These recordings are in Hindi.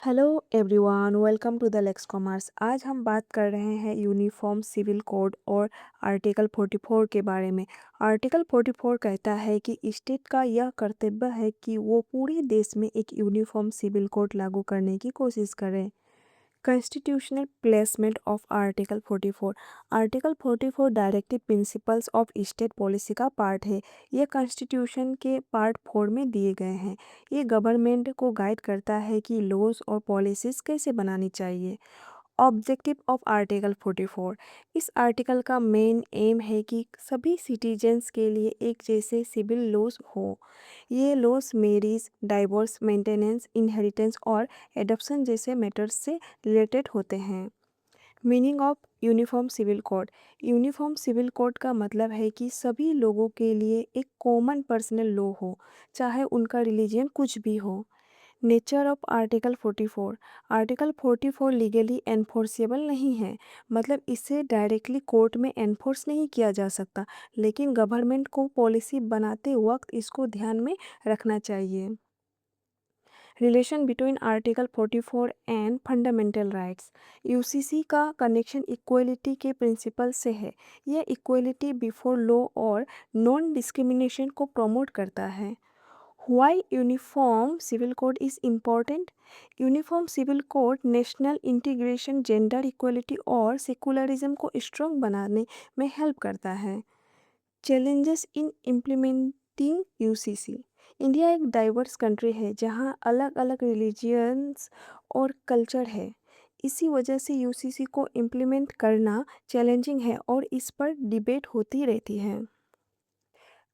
Hello everyone, welcome to the Lex Commerce. आज हम बात कर रहे हैं यूनिफॉर्म सिविल कोड और आर्टिकल 44 के बारे में। आर्टिकल 44 कहता है कि स्टेट का यह कर्तव्य है कि वो पूरे देश में एक यूनिफॉर्म सिविल कोड लागू करने की कोशिश करें। Constitutional placement of article 44। Article 44 directive principles of state policy का पार्ट है। ये कॉन्स्टिट्यूशन के पार्ट 4 में दिए गए हैं। ये गवर्नमेंट को गाइड करता है कि लॉज और पॉलिसीज़ कैसे बनानी चाहिए। Objective of article 44। इस आर्टिकल का मेन एम है कि सभी सिटीजन्स के लिए एक जैसे सिविल लॉज हो। ये laws marriage, divorce, maintenance, inheritance और एडॉप्शन जैसे मैटर्स से रिलेटेड होते हैं। Meaning of uniform civil code. Uniform civil code का मतलब है कि सभी लोगों के लिए एक कॉमन पर्सनल लॉ हो, चाहे उनका रिलीजन कुछ भी हो। Nature of article 44। Article 44 legally enforceable नहीं है, मतलब इसे डायरेक्टली कोर्ट में एनफोर्स नहीं किया जा सकता, लेकिन गवर्नमेंट को पॉलिसी बनाते वक्त इसको ध्यान में रखना चाहिए। Relation between article 44 and fundamental rights. UCC का कनेक्शन इक्वलिटी के प्रिंसिपल से है। यह इक्वलिटी बिफोर लॉ और नॉन डिस्क्रिमिनेशन को प्रमोट करता है। Why uniform civil code is important? Uniform civil code national integration, gender equality और सेकुलरिज्म को स्ट्रॉन्ग बनाने में हेल्प करता है। Challenges in implementing UCC. India एक डाइवर्स कंट्री है जहाँ अलग अलग रिलीजियंस और कल्चर है। इसी वजह से यूसीसी को इम्प्लीमेंट करना चैलेंजिंग है और इस पर डिबेट होती रहती है।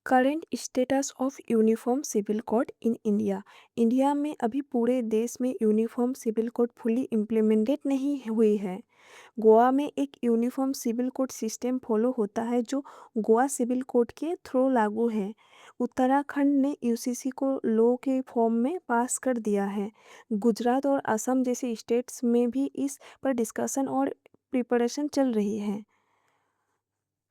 Current status of uniform civil code in India. India में अभी पूरे देश में uniform civil code fully implemented नहीं हुई है। गोवा में एक uniform civil code system follow होता है जो गोवा सिविल कोड के थ्रू लागू है। उत्तराखंड ने यूसीसी को लॉ के फॉर्म में पास कर दिया है। गुजरात और असम जैसे स्टेट्स में भी इस पर डिस्कशन और प्रिपरेशन चल रही है।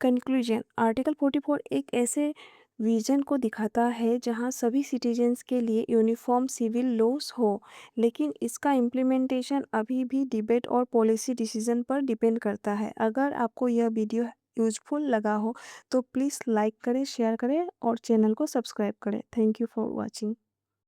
कंक्लूजन। आर्टिकल 44 एक ऐसे विजन को दिखाता है जहां सभी सिटीजन्स के लिए यूनिफॉर्म सिविल लॉज हो, लेकिन इसका इम्प्लीमेंटेशन अभी भी डिबेट और पॉलिसी डिसीजन पर डिपेंड करता है। अगर आपको यह वीडियो यूजफुल लगा हो तो प्लीज़ लाइक करें, शेयर करें और चैनल को सब्सक्राइब करें। Thank you for watching.